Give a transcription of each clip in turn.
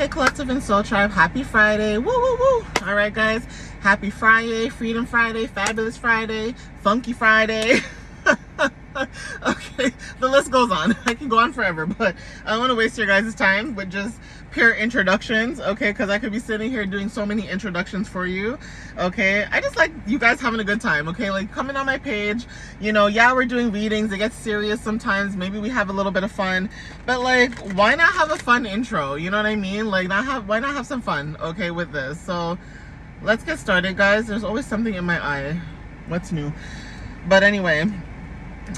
Hey Collective and Soul Tribe, happy Friday. Woo woo woo. All right guys, happy Friday, Freedom Friday, Fabulous Friday, Funky Friday. Okay, the list goes on. I can go on forever, but I don't want to waste your guys' time with just pure introductions, okay, because I could be sitting here doing so many introductions for you, okay. I just like you guys having a good time, okay, like coming on my page, you know. Yeah, we're doing readings, it gets serious sometimes, maybe we have a little bit of fun, but like, why not have a fun intro, you know what I mean? Like, why not have some fun, okay, with this? So let's get started, guys. There's always something in my eye. What's new? But anyway,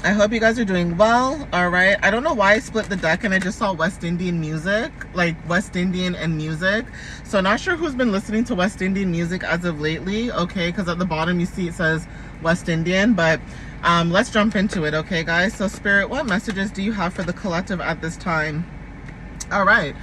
I hope you guys are doing well. All right, I don't know why I split the deck and I just saw West Indian music, like West Indian and music. So not sure who's been listening to West Indian music as of lately, okay, because at the bottom you see it says West Indian. But let's jump into it, okay guys. So Spirit, what messages do you have for the collective at this time? All right,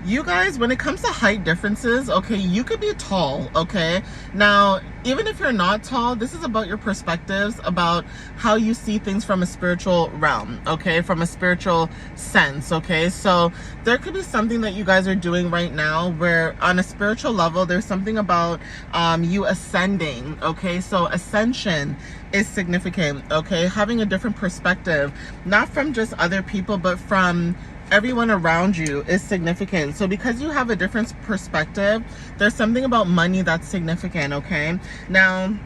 you guys, when it comes to height differences, okay, you could be tall, okay? Now, even if you're not tall, this is about your perspectives, about how you see things from a spiritual realm, okay? From a spiritual sense, okay? So there could be something that you guys are doing right now where on a spiritual level, there's something about you ascending, okay? So ascension is significant, okay? Having a different perspective, not from just other people, but from everyone around you is significant. So because you have a different perspective, there's something about money that's significant, okay? Now,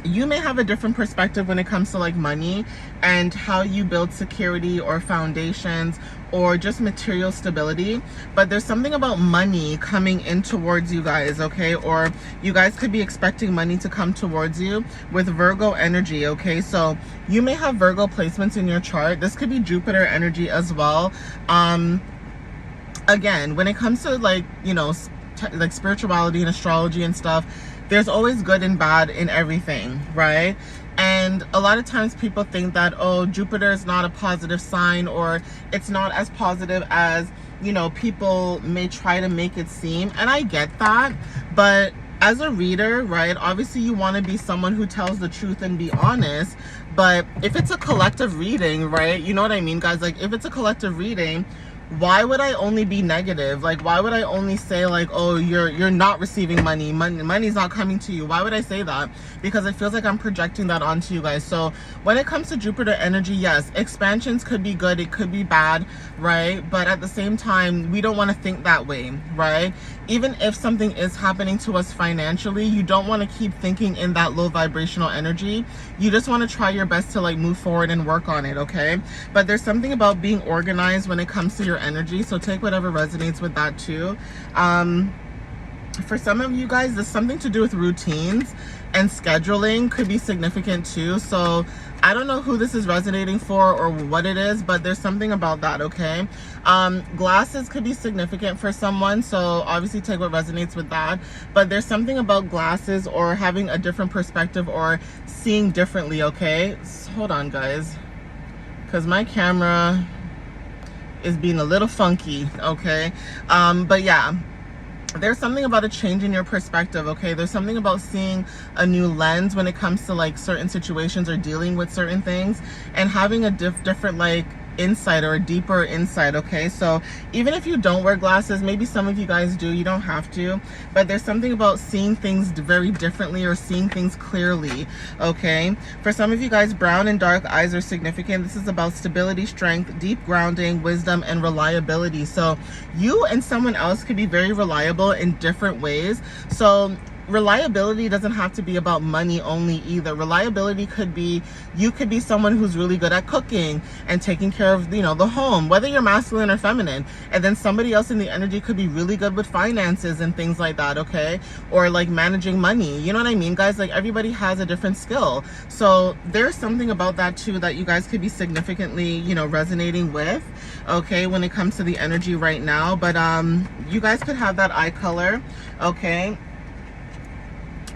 you may have a different perspective when it comes to like money and how you build security or foundations or just material stability, but there's something about money coming in towards you guys, okay? Or you guys could be expecting money to come towards you with Virgo energy, okay? So you may have Virgo placements in your chart. This could be Jupiter energy as well. Again, when it comes to like, you know, like spirituality and astrology and stuff, there's always good and bad in everything, right? And a lot of times people think that, oh, Jupiter is not a positive sign, or it's not as positive as, you know, people may try to make it seem. And I get that, but as a reader, right, obviously you want to be someone who tells the truth and be honest. But if it's a collective reading, right, you know what I mean, guys? Like, if it's a collective reading, why would I only be negative? Like, why would I only say like, oh, you're not receiving money's not coming to you? Why would I say that? Because it feels like I'm projecting that onto you guys. So when it comes to Jupiter energy, yes, expansions could be good, it could be bad, right? But at the same time, we don't want to think that way, right? Even if something is happening to us financially, you don't want to keep thinking in that low vibrational energy. You just want to try your best to like move forward and work on it, okay? But there's something about being organized when it comes to your energy, so take whatever resonates with that too. For some of you guys, there's something to do with routines, and scheduling could be significant too. So I don't know who this is resonating for or what it is, but there's something about that, okay? Glasses could be significant for someone, so obviously take what resonates with that. But there's something about glasses or having a different perspective or seeing differently, okay? So, hold on guys, because my camera is being a little funky, okay? But yeah, there's something about a change in your perspective, okay? There's something about seeing a new lens when it comes to like certain situations or dealing with certain things, and having a different like insight or a deeper insight, okay? So even if you don't wear glasses, maybe some of you guys do, you don't have to, but there's something about seeing things very differently or seeing things clearly, okay? For some of you guys, brown and dark eyes are significant. This is about stability, strength, deep grounding, wisdom, and reliability. So you and someone else could be very reliable in different ways. So reliability doesn't have to be about money only either. Reliability could be, you could be someone who's really good at cooking and taking care of, you know, the home, whether you're masculine or feminine. And then somebody else in the energy could be really good with finances and things like that, okay? Or like managing money, you know what I mean, guys? Like, everybody has a different skill. So there's something about that too that you guys could be significantly, you know, resonating with, okay, when it comes to the energy right now. But you guys could have that eye color, okay?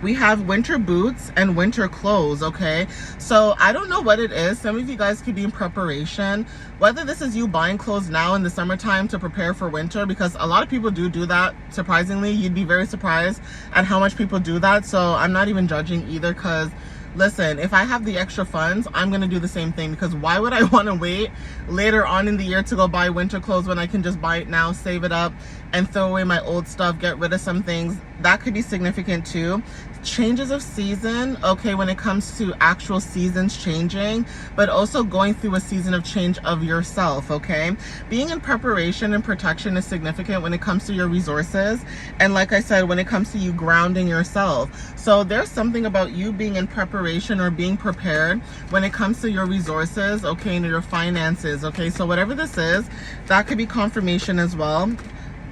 We have winter boots and winter clothes, okay? So I don't know what it is. Some of you guys could be in preparation, whether this is you buying clothes now in the summertime to prepare for winter, because a lot of people do that. Surprisingly, you'd be very surprised at how much people do that. So I'm not even judging either, because listen, if I have the extra funds, I'm going to do the same thing, because why would I want to wait later on in the year to go buy winter clothes when I can just buy it now, save it up, and throw away my old stuff, get rid of some things. That could be significant too. Changes of season, okay, when it comes to actual seasons changing, but also going through a season of change of yourself, okay? Being in preparation and protection is significant when it comes to your resources. And like I said, when it comes to you grounding yourself. So there's something about you being in preparation or being prepared when it comes to your resources, okay, and your finances, okay? So whatever this is, that could be confirmation as well.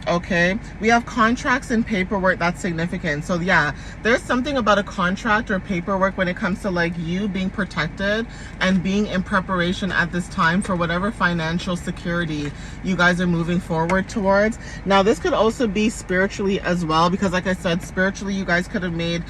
Okay, we have contracts and paperwork that's significant. So yeah, there's something about a contract or paperwork when it comes to like you being protected and being in preparation at this time for whatever financial security you guys are moving forward towards. Now this could also be spiritually as well, because like I said, spiritually you guys could have made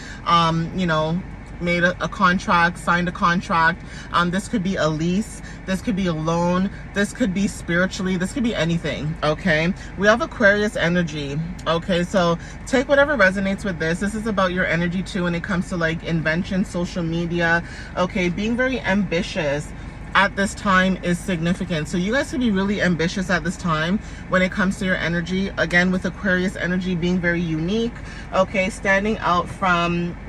you know, made a contract, signed a contract. This could be a lease, this could be a loan, this could be spiritually, this could be anything, okay? We have Aquarius energy, okay? So take whatever resonates with this. This is about your energy too when it comes to like invention, social media, okay? Being very ambitious at this time is significant. So you guys could be really ambitious at this time when it comes to your energy. Again, with Aquarius energy being very unique, okay,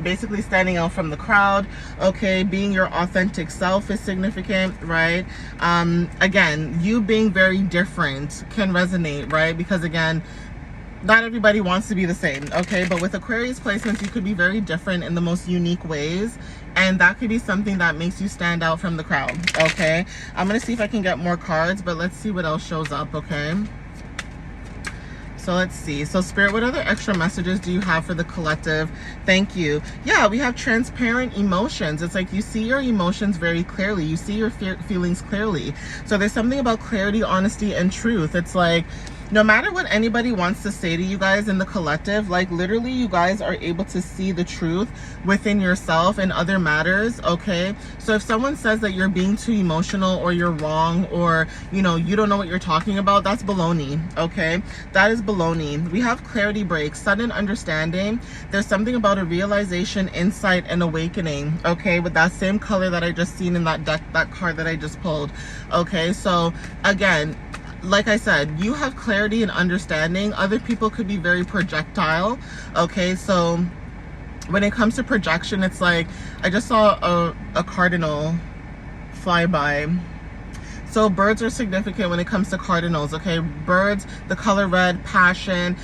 basically standing out from the crowd, okay, being your authentic self is significant, right? Again, you being very different can resonate, right? Because again, not everybody wants to be the same, okay? But with Aquarius placements, you could be very different in the most unique ways, and that could be something that makes you stand out from the crowd, okay? I'm gonna see if I can get more cards, but let's see what else shows up, okay? So let's see. So Spirit, what other extra messages do you have for the collective? Thank you. Yeah, we have transparent emotions. It's like you see your emotions very clearly. You see your feelings clearly. So there's something about clarity, honesty, and truth. It's like, no matter what anybody wants to say to you guys in the collective, like literally you guys are able to see the truth within yourself and other matters, okay? So if someone says that you're being too emotional or you're wrong or, you know, you don't know what you're talking about, that's baloney, okay? That is baloney. We have clarity breaks, sudden understanding. There's something about a realization, insight, and awakening, okay? With that same color that I just seen in that deck, that card that I just pulled, okay? So again, like I said, you have clarity and understanding. Other people could be very projectile, okay? So when it comes to projection, it's like, I just saw a cardinal fly by. So birds are significant when it comes to cardinals, okay? Birds, the color red, passion.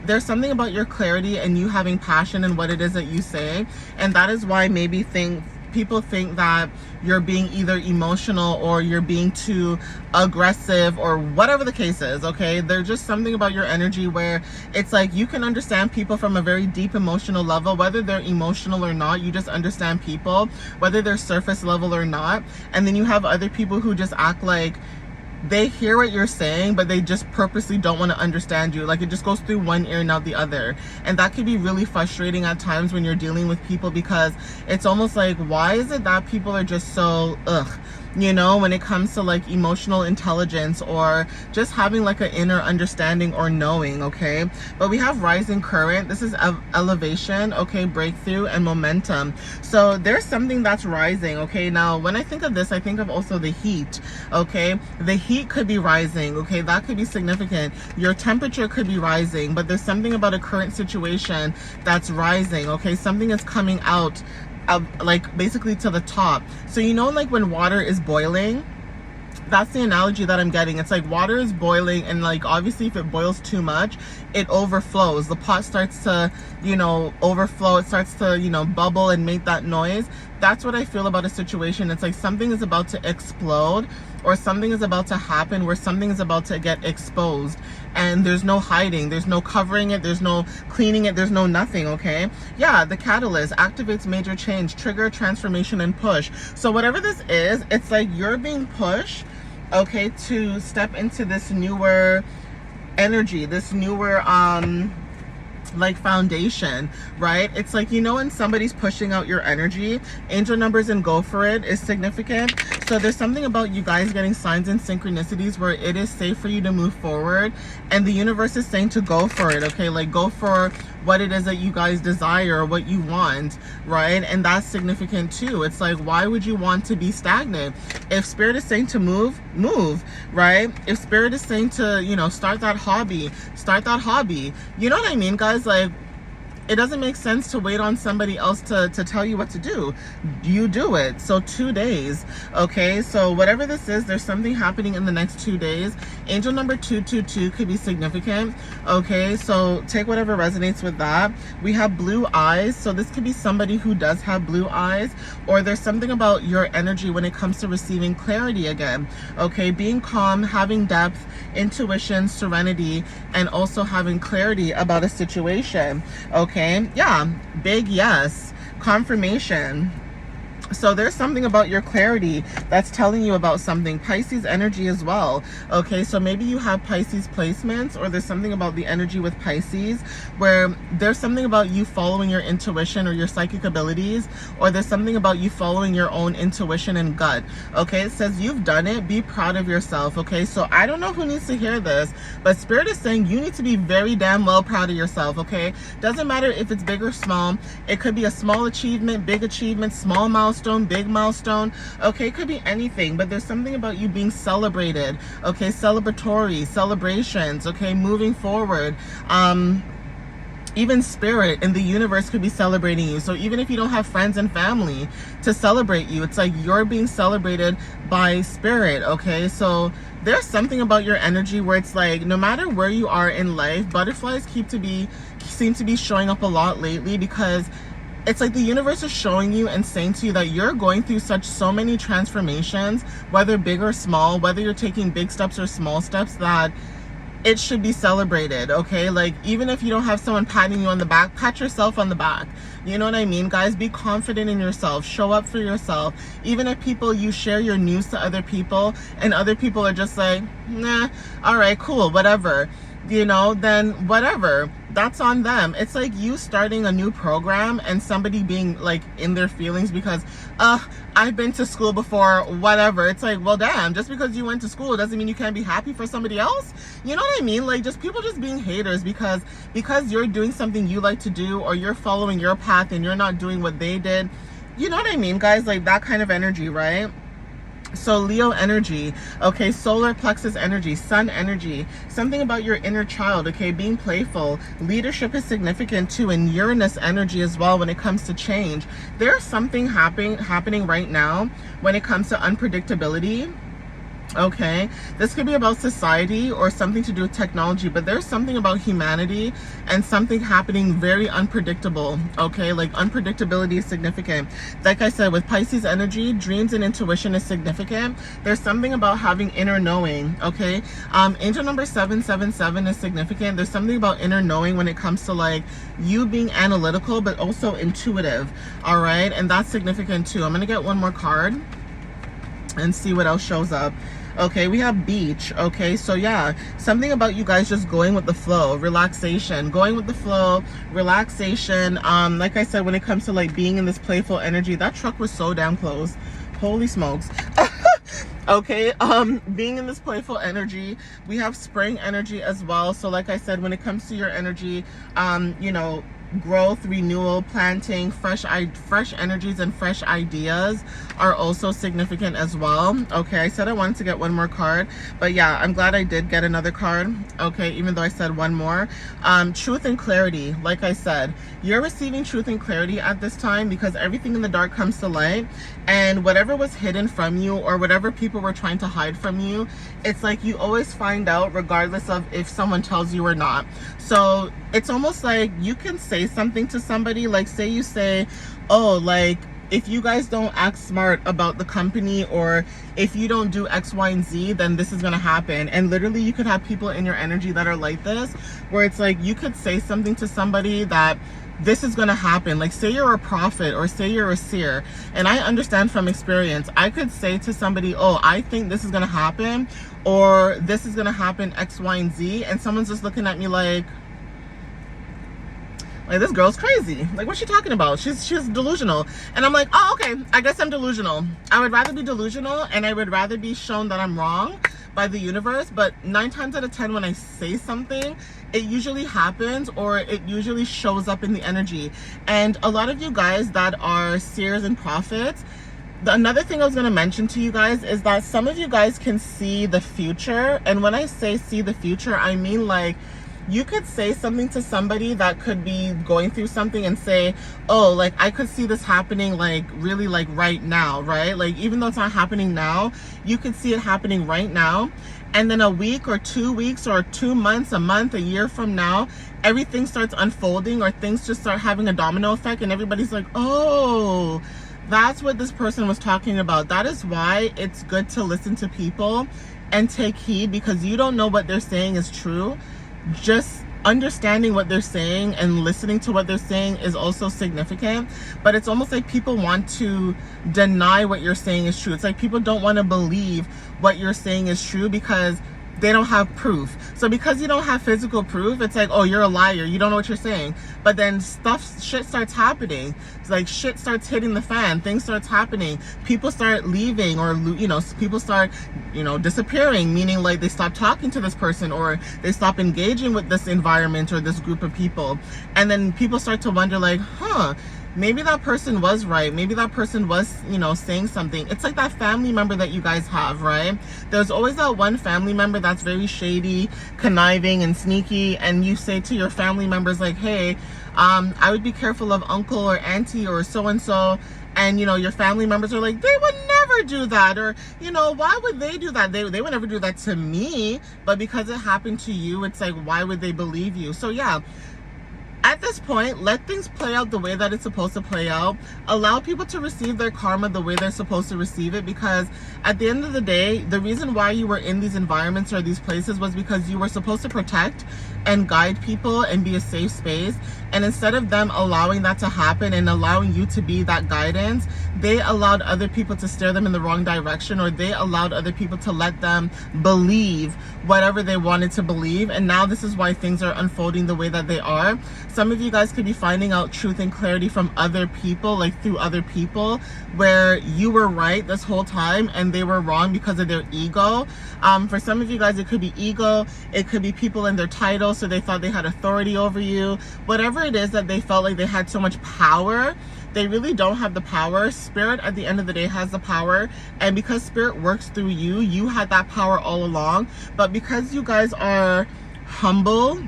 There's something about your clarity and you having passion in what it is that you say. And that is why maybe people think that you're being either emotional or you're being too aggressive or whatever the case is, okay? There's just something about your energy where it's like you can understand people from a very deep emotional level, whether they're emotional or not. You just understand people, whether they're surface level or not. And then you have other people who just act like they hear what you're saying, but they just purposely don't want to understand you. Like it just goes through one ear, not the other. And that can be really frustrating at times when you're dealing with people, because it's almost like, why is it that people are just so, you know, when it comes to like emotional intelligence or just having like an inner understanding or knowing, okay? But we have rising current. This is elevation, okay? Breakthrough and momentum. So there's something that's rising, okay? Now, when I think of this, I think of also the heat, okay? The heat could be rising, okay? That could be significant. Your temperature could be rising, but there's something about a current situation that's rising, okay? Something is coming out of like basically to the top. So you know, like when water is boiling, that's the analogy that I'm getting. It's like water is boiling, and like obviously if it boils too much, it overflows. The pot starts to, you know, overflow. It starts to, you know, bubble and make that noise. That's what I feel about a situation. It's like something is about to explode, or something is about to happen where something is about to get exposed, and there's no hiding, there's no covering it, there's no cleaning it, there's no nothing, okay? Yeah, the catalyst activates major change, trigger, transformation, and push. So whatever this is, it's like you're being pushed, okay, to step into this newer energy, this newer like foundation, right? It's like, you know, when somebody's pushing out your energy, angel numbers and go for it is significant. So there's something about you guys getting signs and synchronicities where it is safe for you to move forward, and the universe is saying to go for it. Okay, like go for what it is that you guys desire, what you want, right? And that's significant too. It's like, why would you want to be stagnant? If spirit is saying to move, right? If spirit is saying to, you know, start that hobby. You know what I mean, guys? Like, it doesn't make sense to wait on somebody else to tell you what to do. You do it. So 2 days. Okay, so whatever this is, there's something happening in the next 2 days. Angel number 222 could be significant. Okay, so take whatever resonates with that. We have blue eyes, so this could be somebody who does have blue eyes, or there's something about your energy when it comes to receiving clarity again. Okay, being calm, having depth, intuition, serenity, and also having clarity about a situation. Okay, yeah, big yes, confirmation. So there's something about your clarity that's telling you about something. Pisces energy as well. Okay, so maybe you have Pisces placements, or there's something about the energy with Pisces where there's something about you following your intuition or your psychic abilities, or there's something about you following your own intuition and gut. Okay, it says you've done it. Be proud of yourself. Okay, so I don't know who needs to hear this, but Spirit is saying you need to be very damn well proud of yourself. Okay, doesn't matter if it's big or small. It could be a small achievement, big achievement, small milestone, big milestone. Okay, it could be anything, but there's something about you being celebrated. Okay, celebratory celebrations. Okay, moving forward. Even spirit in the universe could be celebrating you. So even if you don't have friends and family to celebrate you, it's like you're being celebrated by spirit. Okay, so there's something about your energy where it's like, no matter where you are in life, butterflies seem to be showing up a lot lately, because it's like the universe is showing you and saying to you that you're going through so many transformations, whether big or small, whether you're taking big steps or small steps, that it should be celebrated. Okay, like even if you don't have someone patting you on the back, pat yourself on the back. You know what I mean, guys? Be confident in yourself, show up for yourself. Even if you share your news to other people and other people are just like, nah, all right, cool, whatever, you know, then whatever, that's on them. It's like you starting a new program and somebody being like in their feelings because I've been to school before, whatever. It's like, well, damn, just because you went to school doesn't mean you can't be happy for somebody else. You know what I mean? Like, just people just being haters because you're doing something you like to do, or you're following your path and you're not doing what they did. You know what I mean, guys? Like that kind of energy, right? So Leo energy, okay, solar plexus energy, sun energy, something about your inner child, okay, being playful. Leadership is significant too, and Uranus energy as well when it comes to change. There's something happening right now when it comes to unpredictability. Okay, this could be about society or something to do with technology, but there's something about humanity and something happening very unpredictable. Okay, like unpredictability is significant. Like I said, with Pisces energy, dreams and intuition is significant. There's something about having inner knowing. Okay, angel number 777 is significant. There's something about inner knowing when it comes to like you being analytical but also intuitive. All right, and that's significant too. I'm gonna get one more card and see what else shows up. Okay, we have beach. Okay, so yeah, something about you guys just going with the flow, relaxation, going with the flow, relaxation. Like I said, when it comes to like being in this playful energy, that truck was so damn close. Holy smokes. Okay, being in this playful energy, we have spring energy as well. So like I said, when it comes to your energy, you know, growth, renewal, planting, fresh energies and fresh ideas are also significant as well. Okay, I said I wanted to get one more card, but yeah, I'm glad I did get another card. Okay, even though I said one more. Truth and clarity. Like I said, you're receiving truth and clarity at this time because everything in the dark comes to light, and whatever was hidden from you or whatever people were trying to hide from you, it's like you always find out regardless of if someone tells you or not. So it's almost like you can say something to somebody, like say you say, oh, like if you guys don't act smart about the company, or if you don't do X, Y, and Z, then this is gonna happen. And literally you could have people in your energy that are like this, where it's like you could say something to somebody that this is gonna happen. Like say you're a prophet or say you're a seer, and I understand from experience, I could say to somebody, oh, I think this is gonna happen, or this is gonna happen X, Y, and Z, and someone's just looking at me like, Like, this girl's crazy. Like, what's she talking about? She's delusional. And I'm like, oh, okay, I guess I'm delusional. I would rather be delusional, and I would rather be shown that I'm wrong by the universe. But 9 times out of 10, when I say something, it usually happens, or it usually shows up in the energy. And a lot of you guys that are seers and prophets, another thing I was going to mention to you guys is that some of you guys can see the future. And when I say see the future, I mean, like, you could say something to somebody that could be going through something and say, oh, like, I could see this happening, like, really, like, right now, right? Like, even though it's not happening now, you could see it happening right now. And then a week or 2 weeks or 2 months, a month, a year from now, everything starts unfolding, or things just start having a domino effect, and everybody's like, oh, that's what this person was talking about. That is why it's good to listen to people and take heed, because you don't know what they're saying is true. Just understanding what they're saying and listening to what they're saying is also significant. But it's almost like people want to deny what you're saying is true. It's like people don't want to believe what you're saying is true because they don't have proof. So because you don't have physical proof, it's like, oh, you're a liar, you don't know what you're saying. But then shit starts happening. It's like shit starts hitting the fan, things starts happening, people start leaving, or, you know, people start, you know, disappearing, meaning like they stop talking to this person, or they stop engaging with this environment or this group of people. And then people start to wonder, like, maybe that person was right. Maybe that person was, you know, saying something. It's like that family member that you guys have, right? There's always that one family member that's very shady, conniving, and sneaky. And you say to your family members, like, hey, I would be careful of uncle or auntie or so-and-so. And, you know, your family members are like, they would never do that. Or, you know, why would they do that? They would never do that to me. But because it happened to you, it's like, why would they believe you? So, yeah. At this point, let things play out the way that it's supposed to play out. Allow people to receive their karma the way they're supposed to receive it, because at the end of the day, the reason why you were in these environments or these places was because you were supposed to protect and guide people and be a safe space. And instead of them allowing that to happen and allowing you to be that guidance, they allowed other people to steer them in the wrong direction, or they allowed other people to let them believe whatever they wanted to believe. And now this is why things are unfolding the way that they are. Some of you guys could be finding out truth and clarity from other people, like through other people, where you were right this whole time and they were wrong because of their ego. For some of you guys, it could be ego. It could be people in their title, so they thought they had authority over you. Whatever it is that they felt like they had so much power, they really don't have the power. Spirit, at the end of the day, has the power. And because Spirit works through you, you had that power all along. But because you guys are humble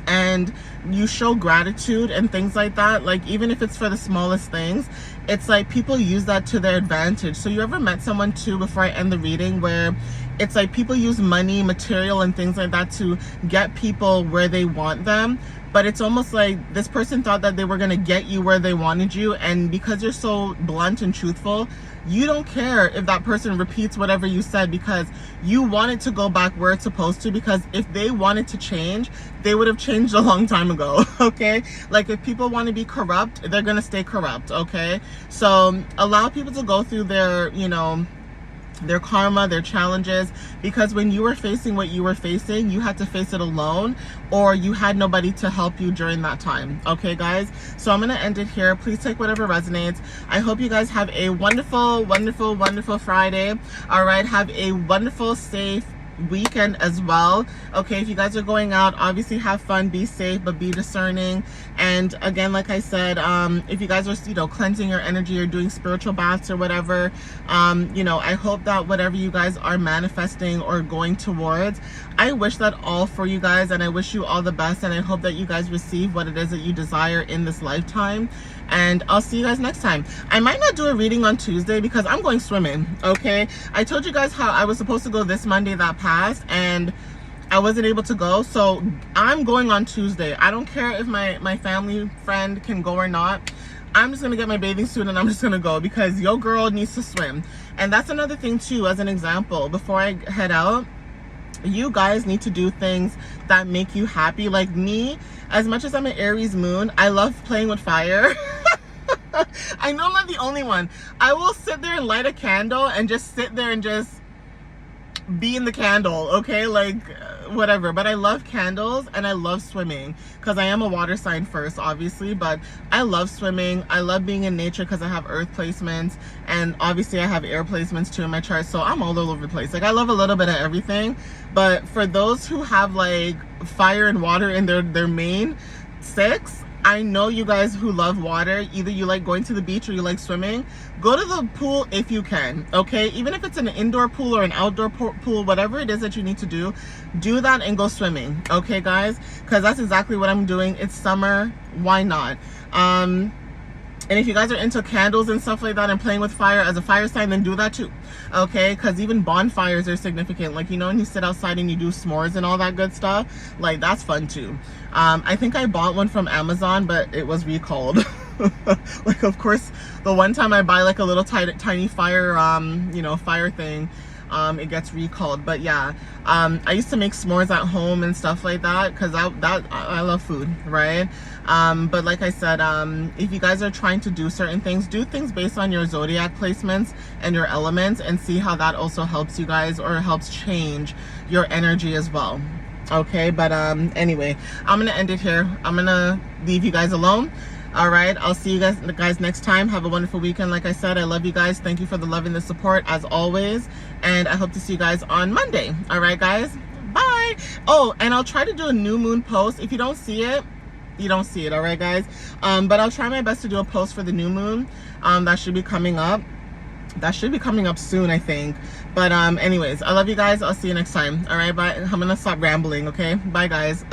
and you show gratitude and things like that, like even if it's for the smallest things, it's like people use that to their advantage. So you ever met someone too, before I end the reading, where it's like people use money, material, and things like that to get people where they want them? But it's almost like this person thought that they were going to get you where they wanted you, and because you're so blunt and truthful, you don't care if that person repeats whatever you said, because you want it to go back where it's supposed to. Because if they wanted to change, they would have changed a long time ago. Okay, like if people want to be corrupt, they're going to stay corrupt. Okay, so allow people to go through their, you know, their karma, their challenges, because when you were facing what you were facing, you had to face it alone, or you had nobody to help you during that time. Okay, guys, so I'm gonna end it here. Please take whatever resonates. I hope you guys have a wonderful, wonderful, wonderful Friday. All right, have a wonderful, safe weekend as well. Okay, if you guys are going out, obviously have fun, be safe, but be discerning. And again, like I said, if you guys are, you know, cleansing your energy or doing spiritual baths or whatever, you know, I hope that whatever you guys are manifesting or going towards, I wish that all for you guys, and I wish you all the best, and I hope that you guys receive what it is that you desire in this lifetime. And I'll see you guys next time. I might not do a reading on Tuesday because I'm going swimming. Okay, I told you guys how I was supposed to go this Monday that passed, and I wasn't able to go, so I'm going on Tuesday. I don't care if my family friend can go or not. I'm just gonna get my bathing suit and I'm just gonna go, because your girl needs to swim. And that's another thing too, as an example, before I head out, you guys need to do things that make you happy. Like me, as much as I'm an Aries moon, I love playing with fire. I know I'm not the only one. I will sit there and light a candle and just sit there and just be in the candle. Okay, like whatever. But I love candles and I love swimming because I am a water sign first, obviously, but I love swimming. I love being in nature because I have earth placements, and obviously I have air placements too in my chart, so I'm all over the place. Like, I love a little bit of everything. But for those who have like fire and water in their main six, I know you guys who love water, either you like going to the beach or you like swimming, go to the pool if you can, okay? Even if it's an indoor pool or an outdoor pool, whatever it is that you need to do that and go swimming, okay, guys? Because that's exactly what I'm doing. It's summer, why not? And if you guys are into candles and stuff like that and playing with fire as a fire sign, then do that too, okay? Because even bonfires are significant. Like, you know, when you sit outside and you do s'mores and all that good stuff, like, that's fun too. I think I bought one from Amazon, but it was recalled. Like, of course, the one time I buy like a little tiny fire, you know, fire thing, it gets recalled. But yeah, I used to make s'mores at home and stuff like that because I love food, right? But like I said, if you guys are trying to do certain things, do things based on your zodiac placements and your elements, and see how that also helps you guys or helps change your energy as well, okay? But anyway, I'm gonna end it here. I'm gonna leave you guys alone. All right, I'll see you guys next time. Have a wonderful weekend. Like I said, I love you guys. Thank you for the love and the support as always, and I hope to see you guys on Monday. All right, guys, bye. Oh, and I'll try to do a new moon post. If you don't see it, you don't see it. All right, guys, but I'll try my best to do a post for the new moon. That should be coming up. That should be coming up soon, I think. But anyways, I love you guys. I'll see you next time. All right, bye. I'm gonna stop rambling, okay? Bye, guys.